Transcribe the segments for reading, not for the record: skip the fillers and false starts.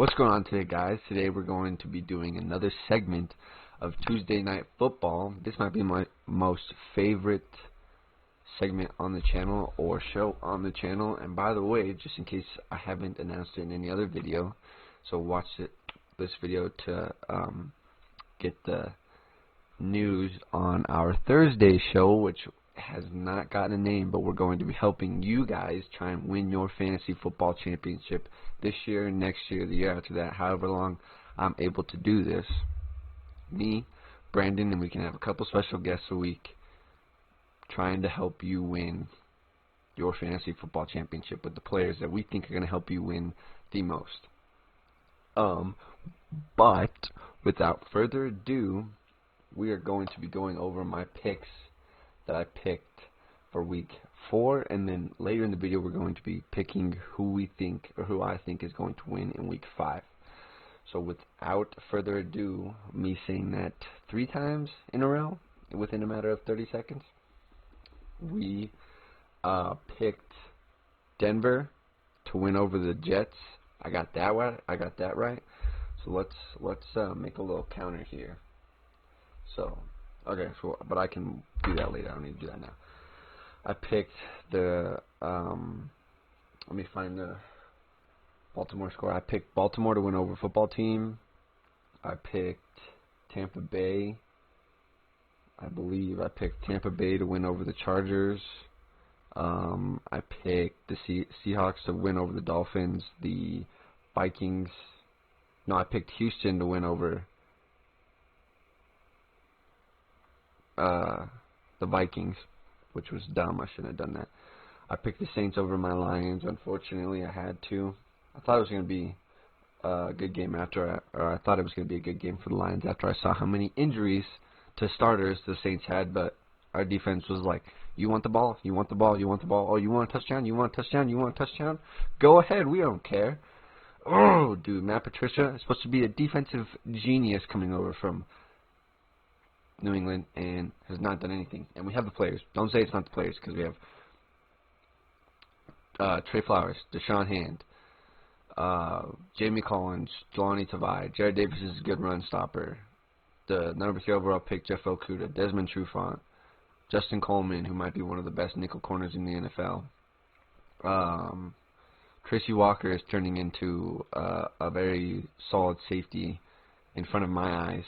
What's going on today, guys? Today we're going to be doing another segment of Tuesday Night Football. This might be my most favorite segment on the channel or show on the channel. And by the way, just in case I haven't announced it in any other video, so watch this video to get the news on our Thursday show, which has not gotten a name, but we're going to be helping you guys try and win your fantasy football championship this year, next year, the year after that, however long I'm able to do this. Me, Brandon, and we can have a couple special guests a week trying to help you win your fantasy football championship with the players that we think are going to help you win the most. But without further ado, we are going to be going over my picks that I picked for week 4, and then later in the video we're going to be picking who I think is going to win in week 5. So without further ado, me saying that 3 times in a row within a matter of 30 seconds, we picked Denver to win over the Jets. I got that right. So let's make a little counter here. So okay, but I can do that later. I don't need to do that now. I picked the let me find the Baltimore score. I picked Baltimore to win over football team. I picked Tampa Bay. I believe I picked Tampa Bay to win over the Chargers. I picked the Seahawks to win over the Dolphins. The Vikings. No, I picked Houston to win over the Vikings, which was dumb. I shouldn't have done that. I picked the Saints over my Lions. Unfortunately, I had to. I thought it was going to be a good game I thought it was going to be a good game for the Lions after I saw how many injuries to starters the Saints had, but our defense was like, you want the ball, you want the ball, you want the ball, oh, you want a touchdown, you want a touchdown, you want a touchdown? Go ahead, we don't care. Oh, dude, Matt Patricia is supposed to be a defensive genius coming over from New England and has not done anything. And we have the players. Don't say it's not the players, because we have Trey Flowers, Deshaun Hand, Jamie Collins, Jelani Tavai, Jared Davis is a good run stopper. The number 3 overall pick, Jeff Okudah, Desmond Trufant, Justin Coleman, who might be one of the best nickel corners in the NFL. Tracy Walker is turning into a very solid safety in front of my eyes.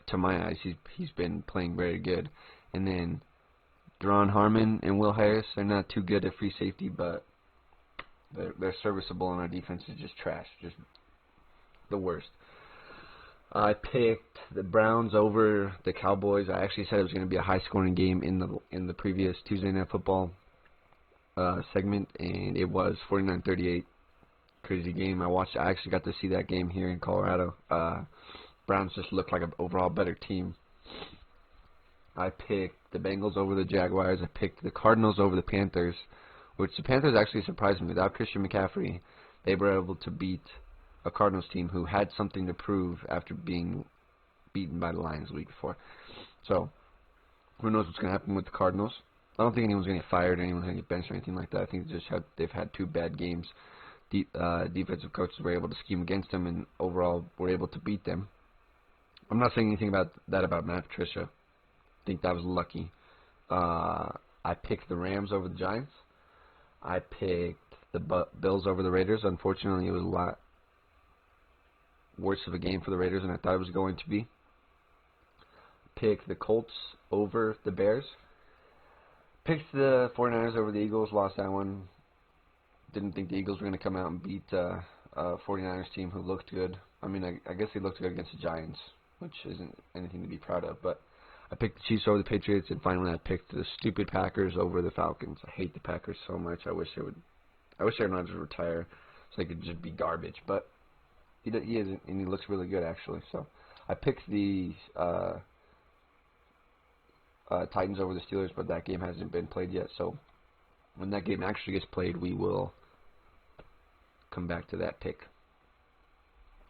To my eyes, he's been playing very good. And then Deron Harmon and Will Harris, they're not too good at free safety, but they're serviceable, and our defense is just trash, just the worst. I picked the Browns over the Cowboys. I actually said it was going to be a high-scoring game in the previous Tuesday Night Football segment, and it was 49-38. Crazy game. I actually got to see that game here in Colorado. Browns just looked like an overall better team. I picked the Bengals over the Jaguars. I picked the Cardinals over the Panthers, which the Panthers actually surprised me. Without Christian McCaffrey, they were able to beat a Cardinals team who had something to prove after being beaten by the Lions the week before. So, who knows what's going to happen with the Cardinals. I don't think anyone's going to get fired, anyone's going to get benched or anything like that. I think they've had 2 bad games. Defensive coaches were able to scheme against them, and overall were able to beat them. I'm not saying anything about Matt Patricia. I think that was lucky. I picked the Rams over the Giants. I picked the Bills over the Raiders. Unfortunately, it was a lot worse of a game for the Raiders than I thought it was going to be. Picked the Colts over the Bears. Picked the 49ers over the Eagles. Lost that one. Didn't think the Eagles were going to come out and beat a 49ers team who looked good. I mean, I guess they looked good against the Giants, which isn't anything to be proud of. But I picked the Chiefs over the Patriots, and finally I picked the stupid Packers over the Falcons. I hate the Packers so much. I wish they would not just retire so they could just be garbage. But he isn't, and he looks really good actually. So I picked the Titans over the Steelers, but that game hasn't been played yet. So when that game actually gets played, we will come back to that pick.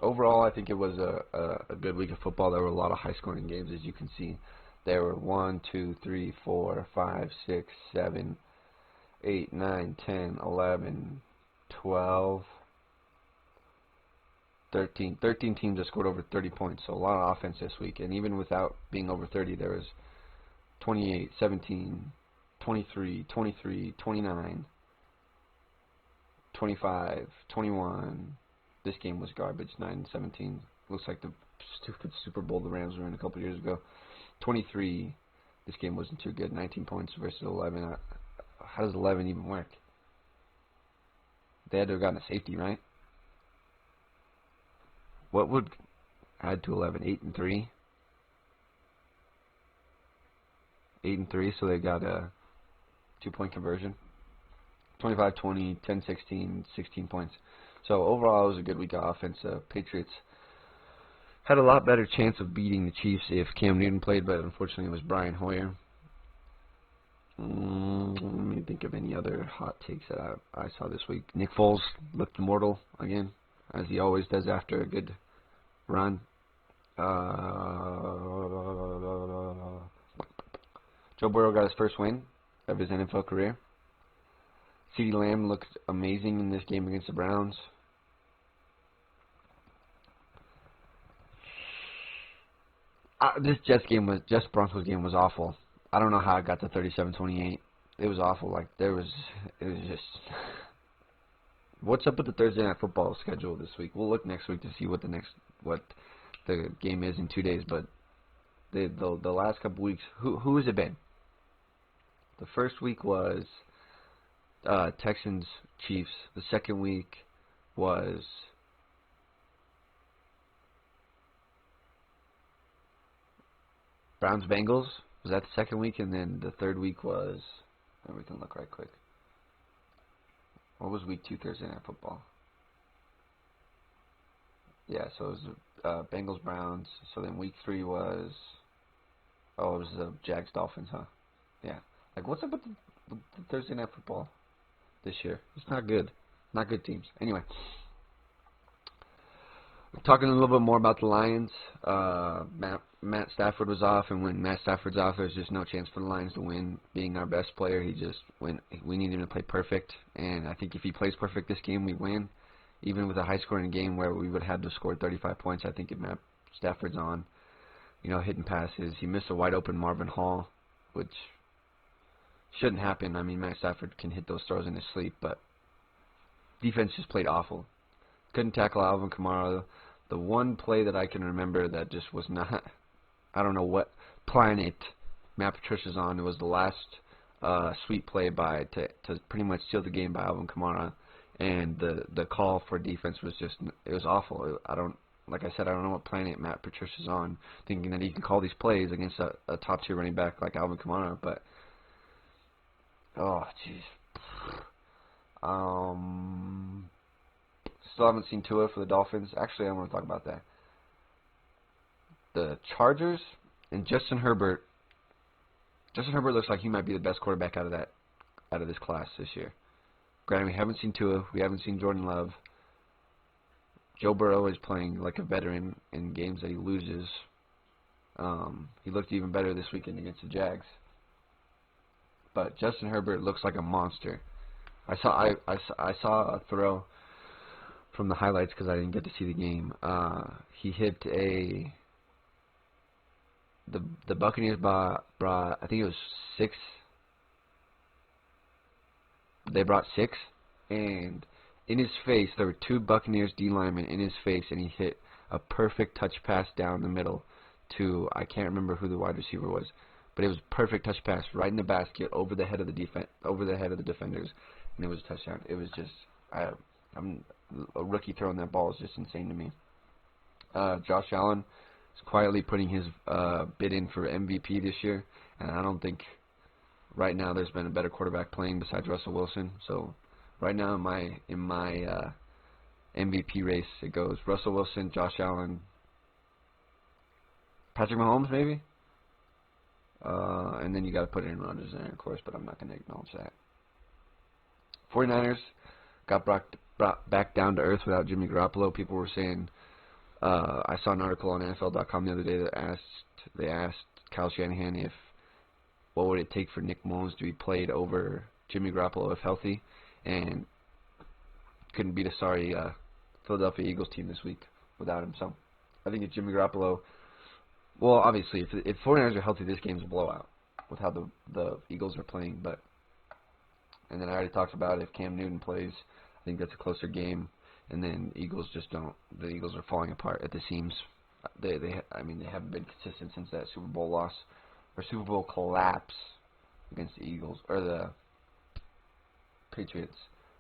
Overall, I think it was a good week of football. There were a lot of high-scoring games, as you can see. There were 1, 2, 3, 4, 5, 6, 7, 8, 9, 10, 11, 12, 13. 13 teams that scored over 30 points, so a lot of offense this week. And even without being over 30, there was 28, 17, 23, 23, 29, 25, 21. This game was garbage, 9-17. Looks like the stupid Super Bowl the Rams were in a couple years ago. 23. This game wasn't too good. 19 points versus 11. How does 11 even work? They had to have gotten a safety, right? What would add to 11? 8-3. 8-3. So they got a 2-point conversion. 25-20, 10-16, 16 points. So overall, it was a good week of offense. Patriots had a lot better chance of beating the Chiefs if Cam Newton played, but unfortunately it was Brian Hoyer. Let me think of any other hot takes that I saw this week. Nick Foles looked immortal again, as he always does after a good run. Joe Burrow got his first win of his NFL career. CeeDee Lamb looked amazing in this game against the Browns. This Jets Broncos game was awful. I don't know how it got to 37-28. It was awful. It was just. What's up with the Thursday Night Football schedule this week? We'll look next week to see what the game is in 2 days. But the last couple weeks, who has it been? The first week was Texans Chiefs. The second week was Browns Bengals. Was that the second week? And then the third week was. We can look right quick. What was week 2 Thursday Night Football? Yeah, so it was Bengals Browns. So then week 3 was. Oh, it was the Jags Dolphins, huh? Yeah. What's up with the Thursday Night Football this year? It's not good. Not good teams. Anyway. Talking a little bit more about the Lions. Matt Stafford was off, and when Matt Stafford's off, there's just no chance for the Lions to win. Being our best player, we need him to play perfect, and I think if he plays perfect this game, we win. Even with a high-scoring game where we would have to score 35 points, I think if Matt Stafford's on, hitting passes. He missed a wide-open Marvin Hall, which shouldn't happen. I mean, Matt Stafford can hit those throws in his sleep, but defense just played awful. Couldn't tackle Alvin Kamara. The one play that I can remember that just was not, I don't know what planet Matt Patricia's on. It was the last sweep play to pretty much seal the game by Alvin Kamara, and the call for defense was just, it was awful. Like I said, I don't know what planet Matt Patricia's on, thinking that he can call these plays against a top tier running back like Alvin Kamara, but oh jeez. Still haven't seen Tua for the Dolphins. Actually, I want to talk about that. The Chargers and Justin Herbert. Justin Herbert looks like he might be the best quarterback out of this class this year. Granted, we haven't seen Tua. We haven't seen Jordan Love. Joe Burrow is playing like a veteran in games that he loses. He looked even better this weekend against the Jags. But Justin Herbert looks like a monster. I saw a throw from the highlights because I didn't get to see the game. He hit the Buccaneers brought, I think it was 6. They brought 6, and in his face, there were 2 Buccaneers D linemen in his face, and he hit a perfect touch pass down the middle to, I can't remember who the wide receiver was, but it was a perfect touch pass right in the basket over the head of the defenders, and it was a touchdown. It was just, a rookie throwing that ball is just insane to me. Josh Allen is quietly putting his bid in for MVP this year, and I don't think right now there's been a better quarterback playing besides Russell Wilson. So right now in my MVP race, it goes Russell Wilson, Josh Allen, Patrick Mahomes maybe, and then you got to put Aaron Rodgers in there, of course, but I'm not going to acknowledge that. 49ers got brought back down to earth without Jimmy Garoppolo. People were saying, I saw an article on NFL.com the other day that they asked Kyle Shanahan what would it take for Nick Mullins to be played over Jimmy Garoppolo if healthy, and couldn't beat a sorry Philadelphia Eagles team this week. without him. So I think it's Jimmy Garoppolo. Well, obviously, if 49ers are healthy, this game's a blowout with how the Eagles are playing. But and then I already talked about if Cam Newton plays, I think that's a closer game. And then Eagles just don't. The Eagles are falling apart at the seams. I mean, they haven't been consistent since that Super Bowl loss or Super Bowl collapse against the Eagles or the Patriots.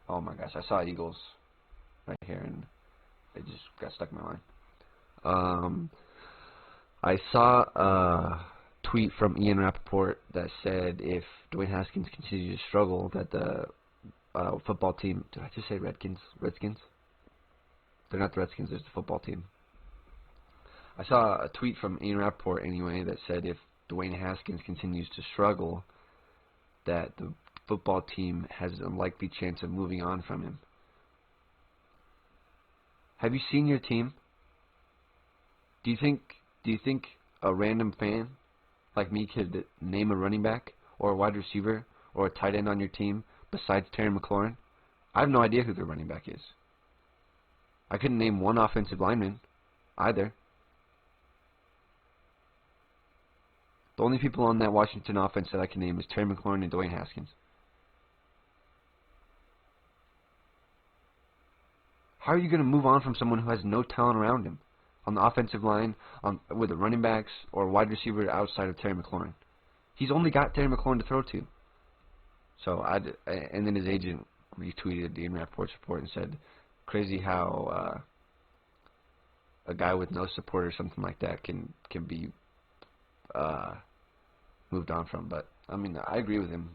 Oh my gosh, I saw Eagles right here and they just got stuck in my mind. I saw a tweet from Ian Rappaport that said if Dwayne Haskins continues to struggle, that the football team. Did I just say Redskins? Redskins? They're not the Redskins. There's the football team. I saw a tweet from Ian Rappaport anyway that said if Dwayne Haskins continues to struggle, that the football team has an unlikely chance of moving on from him. Have you seen your team? Do you think a random fan like me could name a running back or a wide receiver or a tight end on your team besides Terry McLaurin? I have no idea who their running back is. I couldn't name one offensive lineman either. The only people on that Washington offense that I can name is Terry McLaurin and Dwayne Haskins. How are you going to move on from someone who has no talent around him on the offensive line, with the running backs or wide receiver outside of Terry McLaurin? He's only got Terry McLaurin to throw to. So and then his agent retweeted Ian Rappaport's report and said, "Crazy how a guy with no support or something like that can be moved on from." But I mean, I agree with him.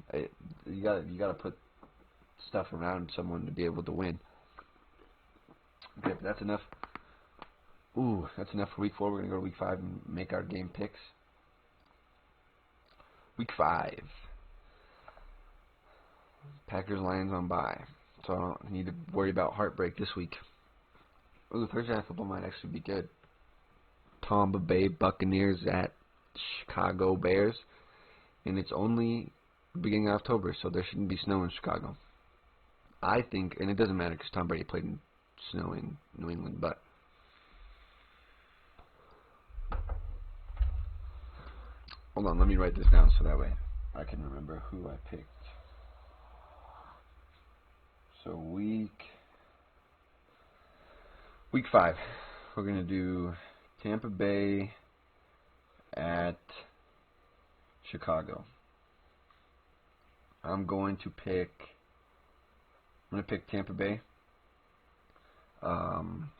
You gotta put stuff around someone to be able to win. Okay, but that's enough. That's enough for week 4. We're going to go to week 5 and make our game picks. Week 5. Packers Lions on bye. So I don't need to worry about heartbreak this week. Thursday Night Football might actually be good. Tampa Bay Buccaneers at Chicago Bears. And it's only the beginning of October, so there shouldn't be snow in Chicago. I think, and it doesn't matter because Tom Brady played in snow in New England, but hold on, let me write this down so that way I can remember who I picked. So week 5, we're going to do Tampa Bay at Chicago. I'm going to pick Tampa Bay. I'm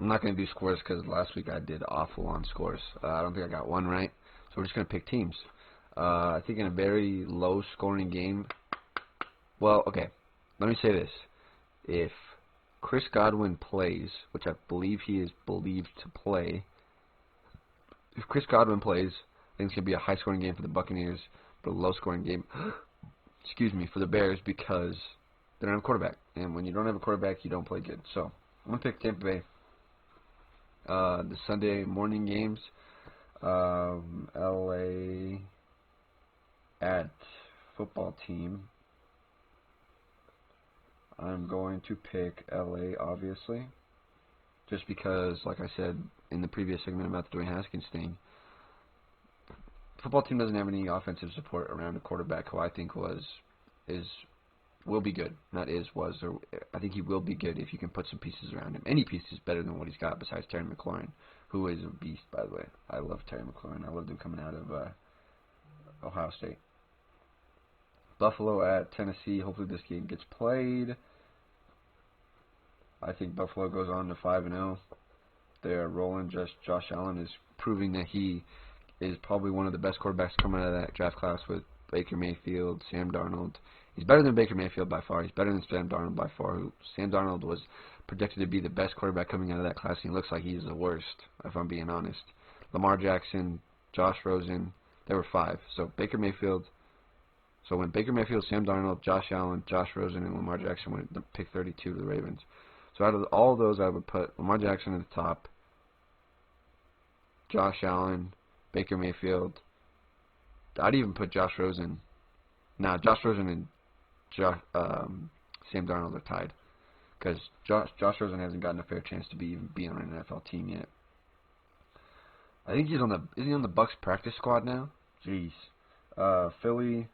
not going to do scores because last week I did awful on scores. I don't think I got one right. So we're just going to pick teams. I think in a very low-scoring game. Well, okay. Let me say this. If Chris Godwin plays, which I believe he is believed to play, if Chris Godwin plays, I think it's going to be a high-scoring game for the Buccaneers, but a low-scoring game, for the Bears because they don't have a quarterback. And when you don't have a quarterback, you don't play good. So I'm going to pick Tampa Bay. The Sunday morning games, LA at football team. I'm going to pick LA, obviously, just because, like I said in the previous segment about the Dwayne Haskins thing, football team doesn't have any offensive support around a quarterback who I think will be good. Not is, was, or I think he will be good if you can put some pieces around him. Any piece is better than what he's got besides Terry McLaurin, who is a beast, by the way. I love Terry McLaurin. I loved him coming out of Ohio State. Buffalo at Tennessee. Hopefully this game gets played. I think Buffalo goes on to 5-0. They're rolling. Josh Allen is proving that he is probably one of the best quarterbacks coming out of that draft class with Baker Mayfield, Sam Darnold. He's better than Baker Mayfield by far. He's better than Sam Darnold by far. Sam Darnold was projected to be the best quarterback coming out of that class, and he looks like he's the worst, if I'm being honest. Lamar Jackson, Josh Rosen, there were 5. So Baker Mayfield. So when Baker Mayfield, Sam Darnold, Josh Allen, Josh Rosen, and Lamar Jackson went to pick 32 to the Ravens. So out of all of those, I would put Lamar Jackson at the top, Josh Allen, Baker Mayfield. I'd even put Josh Rosen. Josh Rosen and Sam Darnold are tied. because Josh Rosen hasn't gotten a fair chance to be on an NFL team yet. I think he's on the is he on the Bucks practice squad now? Jeez. Philly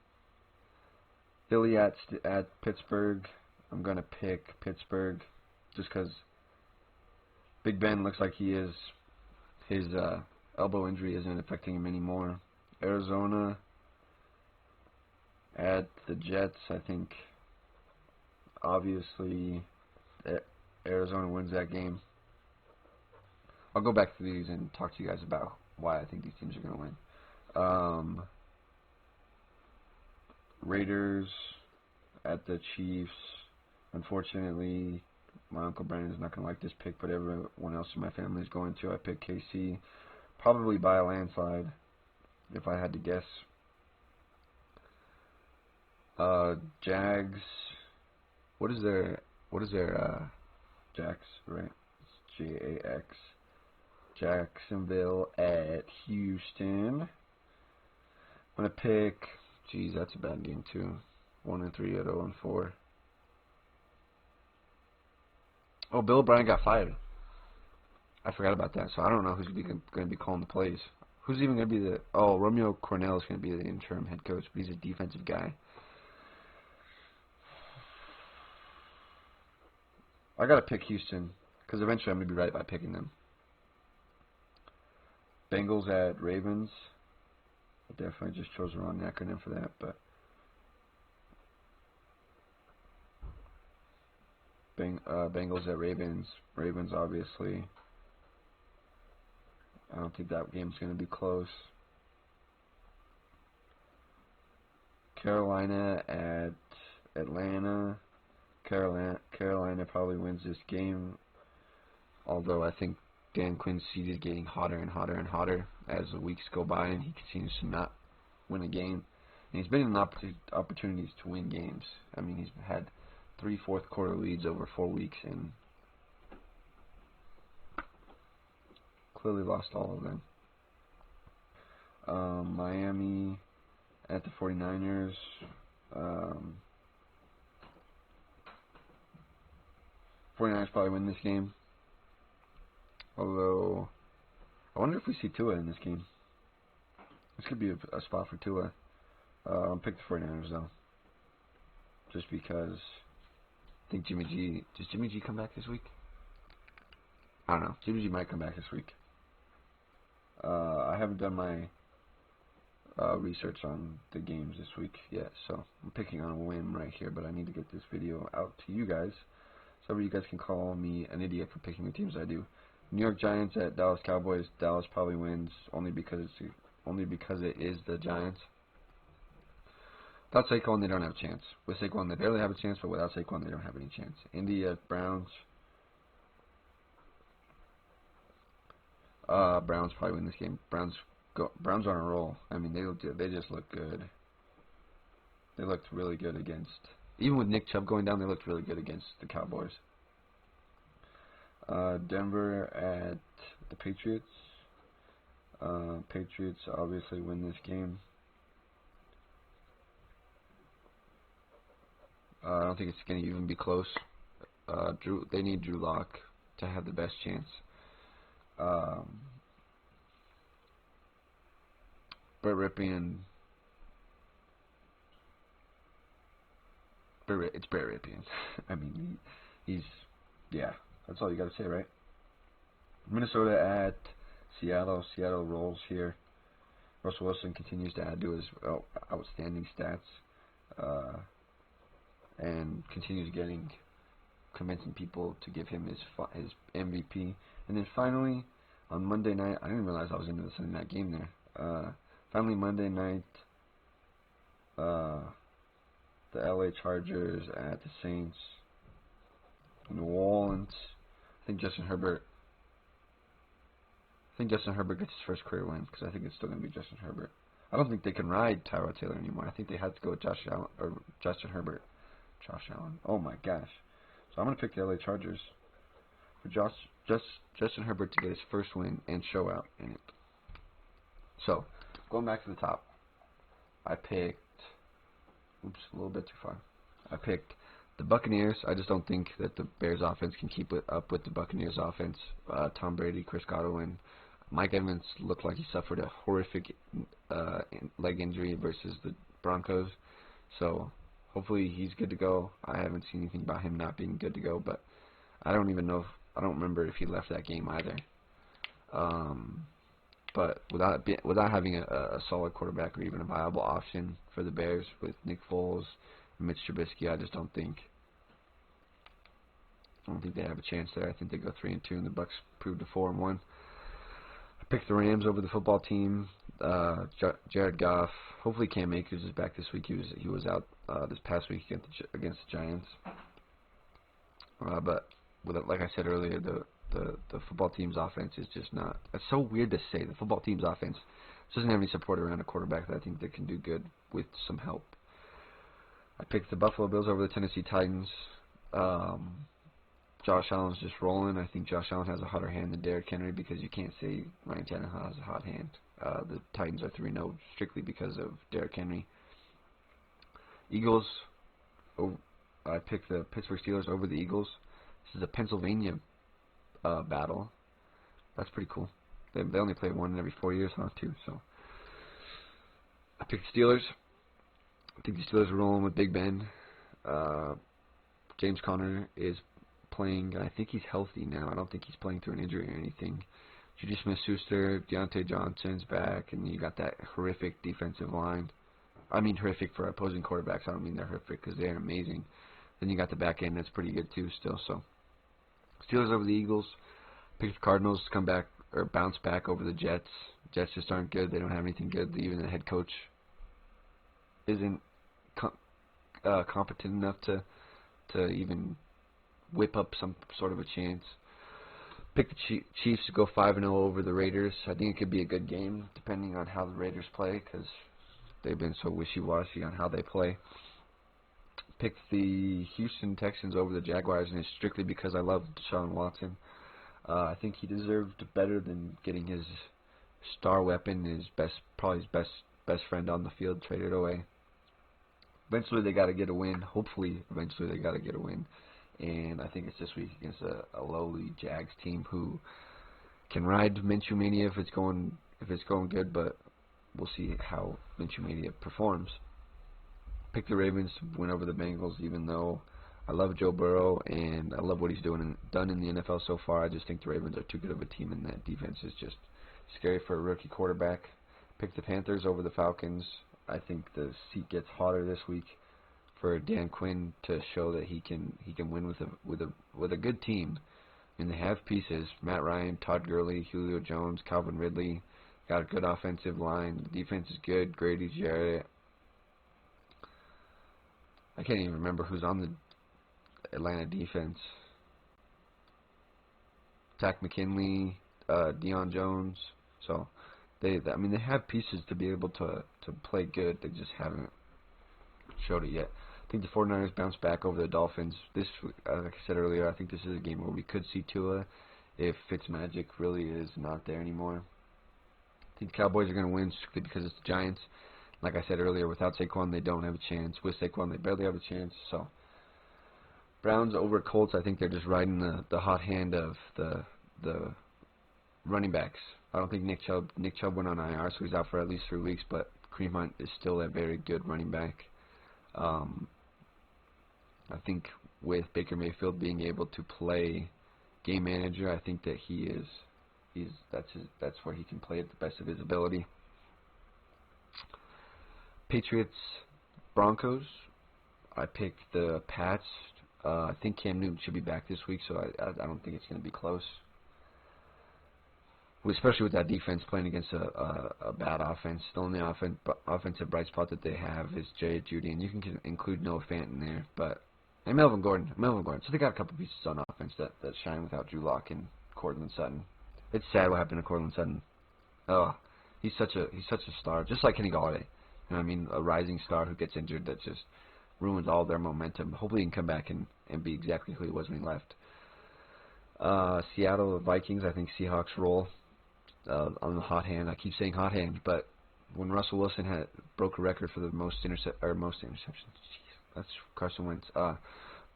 at Pittsburgh. I'm gonna pick Pittsburgh just because Big Ben looks like his elbow injury isn't affecting him anymore. Arizona at the Jets. I think obviously Arizona wins that game. I'll go back to these and talk to you guys about why I think these teams are going to win. Raiders at the Chiefs. Unfortunately, my Uncle Brandon is not going to like this pick, but everyone else in my family is going to. I picked KC, probably by a landslide, if I had to guess. Jags. What is their Jax, right? It's Jax. Jacksonville at Houston. I'm gonna pick. Geez, that's a bad game too. 1-3 at 0-4. Oh, Bill O'Brien got fired. I forgot about that. So I don't know who's going to be calling the plays. Who's even going to be the? Oh, Romeo Cornell is going to be the interim head coach, but he's a defensive guy. I gotta pick Houston because eventually I'm gonna be right by picking them. Bengals at Ravens. I definitely just chose the wrong acronym for that, but Bengals at Ravens. Ravens, obviously. I don't think that game's going to be close. Carolina at Atlanta. Carolina probably wins this game, although I think Dan Quinn's seat is getting hotter and hotter and hotter as the weeks go by, and he continues to not win a game. And he's been in opportunities to win games. I mean, he's had 3 fourth quarter leads over 4 weeks and clearly lost all of them. Miami at the 49ers. 49ers probably win this game. Although, I wonder if we see Tua in this game. This could be a spot for Tua. I'll pick the 49ers though. Just because I think Jimmy G... Does Jimmy G come back this week? I don't know. Jimmy G might come back this week. I haven't done my research on the games this week yet, so I'm picking on a whim right here, but I need to get this video out to you guys so you guys can call me an idiot for picking the teams I do. New York Giants at Dallas Cowboys. Dallas probably wins only because it is the Giants. Without Saquon, they don't have a chance. With Saquon, they barely have a chance, but without Saquon, they don't have any chance. Indy at Browns. Browns probably win this game. Browns on a roll. I mean, they just look good. They looked really good against. Even with Nick Chubb going down, they looked really good against the Cowboys. Denver at the Patriots. Patriots obviously win this game. I don't think it's going to even be close. They need Drew Lock to have the best chance. Brett Ripien. It's Brett Ripien. I mean, yeah. That's all you got to say, right? Minnesota at Seattle. Seattle rolls here. Russell Wilson continues to add to his outstanding stats, and continues convincing people to give him his MVP. And then finally, on Monday night, I didn't realize I was into the Sunday night game there. Finally, Monday night, the LA Chargers at the Saints. New Orleans. I think Justin Herbert gets his first career win because I think it's still going to be Justin Herbert. I don't think they can ride Tyrod Taylor anymore. I think they have to go with Justin Herbert. Josh Allen. Oh my gosh. So I'm going to pick the LA Chargers for Justin Herbert to get his first win and show out in it. So, going back to the top, I picked, a little bit too far. I picked The Buccaneers, I just don't think that the Bears offense can keep it up with the Buccaneers offense. Tom Brady, Chris Godwin, Mike Evans looked like he suffered a horrific leg injury versus the Broncos. So hopefully he's good to go. I haven't seen anything about him not being good to go, but I don't even know. I don't remember if he left that game either. But without having a solid quarterback or even a viable option for the Bears with Nick Foles and Mitch Trubisky, I just don't think they have a chance there. I think they go 3-2, and the Bucks prove to 4-1. I picked the Rams over the football team. Jared Goff. Hopefully Cam Akers is back this week. He was out this past week against the Giants. But like I said earlier, the football team's offense is just not. It's so weird to say. The football team's offense doesn't have any support around a quarterback that I think that can do good with some help. I picked the Buffalo Bills over the Tennessee Titans. Josh Allen's just rolling. I think Josh Allen has a hotter hand than Derrick Henry because you can't say Ryan Tannehill has a hot hand. The Titans are 3-0 strictly because of Derrick Henry. Eagles. I picked the Pittsburgh Steelers over the Eagles. This is a Pennsylvania battle. That's pretty cool. They only play one every 4 years, huh? Too. So I picked the Steelers. I think the Steelers are rolling with Big Ben. James Conner is playing. I think he's healthy now. I don't think he's playing through an injury or anything. Juju Smith-Schuster, Deontay Johnson's back, and you got that horrific defensive line. I mean horrific for opposing quarterbacks. I don't mean they're horrific because they're amazing. Then you got the back end that's pretty good too still. So Steelers over the Eagles. Picked the Cardinals to come back or bounce back over the Jets. Jets just aren't good. They don't have anything good. Even the head coach isn't competent enough to even whip up some sort of a chance. Pick the Chiefs to go 5-0 over the Raiders. I think it could be a good game depending on how the Raiders play because they've been so wishy-washy on how they play. Picked the Houston Texans over the Jaguars, and it's strictly because I love Deshaun Watson. I think he deserved better than getting his star weapon, probably his best friend on the field, traded away. Eventually they got to get a win. Hopefully, eventually they got to get a win. And I think it's this week against a lowly Jags team who can ride Minshew Mania if it's going good, but we'll see how Minshew Mania performs. Pick the Ravens to win over the Bengals, even though I love Joe Burrow and I love what he's done in the NFL so far. I just think the Ravens are too good of a team, and that defense is just scary for a rookie quarterback. Pick the Panthers over the Falcons. I think the seat gets hotter this week for Dan Quinn to show that he can win with a good team. I mean, they have pieces: Matt Ryan, Todd Gurley, Julio Jones, Calvin Ridley. Got a good offensive line. The defense is good. Grady Jarrett. I can't even remember who's on the Atlanta defense. Tack McKinley, Deion Jones. So they have pieces to be able to play good. They just haven't showed it yet. I think the 49ers bounce back over the Dolphins. This, like I said earlier, I think this is a game where we could see Tua if Fitzmagic really is not there anymore. I think the Cowboys are going to win strictly because it's the Giants. Like I said earlier, without Saquon, they don't have a chance. With Saquon, they barely have a chance. So, Browns over Colts, I think they're just riding the hot hand of the running backs. I don't think Nick Chubb went on IR, so he's out for at least 3 weeks, but Kareem Hunt is still a very good running back. I think with Baker Mayfield being able to play game manager, I think that that's where he can play at the best of his ability. Patriots Broncos. I picked the Pats. I think Cam Newton should be back this week, so I don't think it's going to be close. Especially with that defense playing against a bad offense. The only offensive bright spot that they have is Jay Jeudy, and you can include Noah Fant in there, and Melvin Gordon. So they got a couple pieces on offense that shine without Drew Lock and Cortland Sutton. It's sad what happened to Cortland Sutton. Oh, he's such a star, just like Kenny Galladay. You know what I mean? A rising star who gets injured that just ruins all their momentum. Hopefully he can come back and be exactly who he was when he left. Seattle Vikings. I think Seahawks roll on the hot hand. I keep saying hot hand, but when Russell Wilson broke a record for the most interceptions. Jeez, that's Carson Wentz.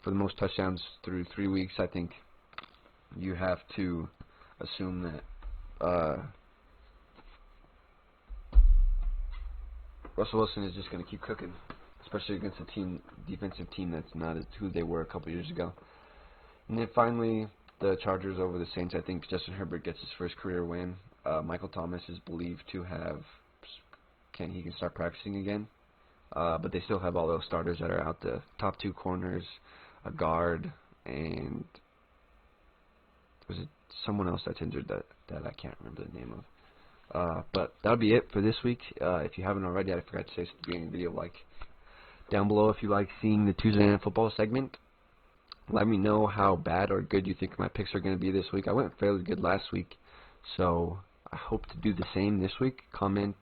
for the most touchdowns through 3 weeks, I think you have to assume that Russell Wilson is just going to keep cooking, especially against a defensive team that's not who they were a couple years ago. And then finally, the Chargers over the Saints. I think Justin Herbert gets his first career win. Michael Thomas is believed to have he can start practicing again, but they still have all those starters that are out. The top 2 corners, a guard, and was it someone else that's injured that I can't remember the name of. But that'll be it for this week. If you haven't already, I forgot to say at the beginning of the video, like down below if you like seeing the Tuesday Night Football segment. Let me know how bad or good you think my picks are going to be this week. I went fairly good last week, so I hope to do the same this week. Comment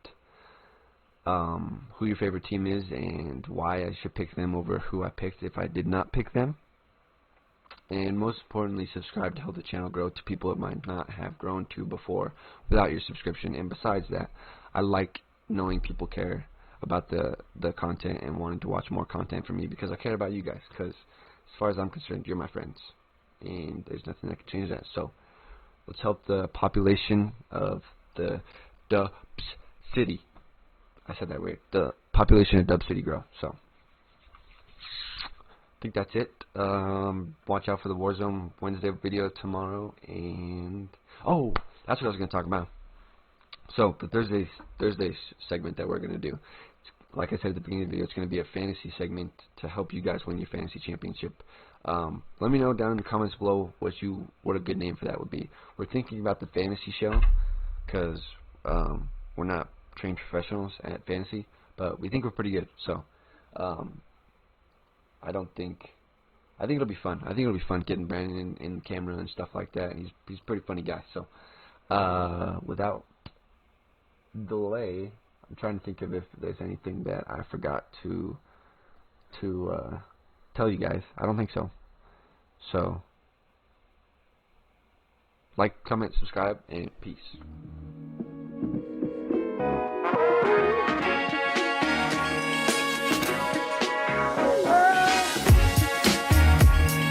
who your favorite team is and why I should pick them over who I picked if I did not pick them. And most importantly, subscribe to help the channel grow to people it might not have grown to before without your subscription. And besides that, I like knowing people care about the content and wanting to watch more content from me because I care about you guys. Because as far as I'm concerned, you're my friends, and there's nothing that can change that. So let's help the population of the Dub City. I said that weird. The population of Dub City grow. So I think that's it. Watch out for the Warzone Wednesday video tomorrow, and oh, that's what I was going to talk about. So the Thursday segment that we're going to do, like I said at the beginning of the video, it's going to be a fantasy segment to help you guys win your fantasy championship. Let me know down in the comments below what a good name for that would be. We're thinking about the fantasy show because we're not trained professionals at fantasy, but we think we're pretty good. So I think it'll be fun. I think it'll be fun getting Brandon in camera and stuff like that. He's a pretty funny guy. So without delay, I'm trying to think of if there's anything that I forgot to tell you guys. I don't think so. So like, comment, subscribe, and peace.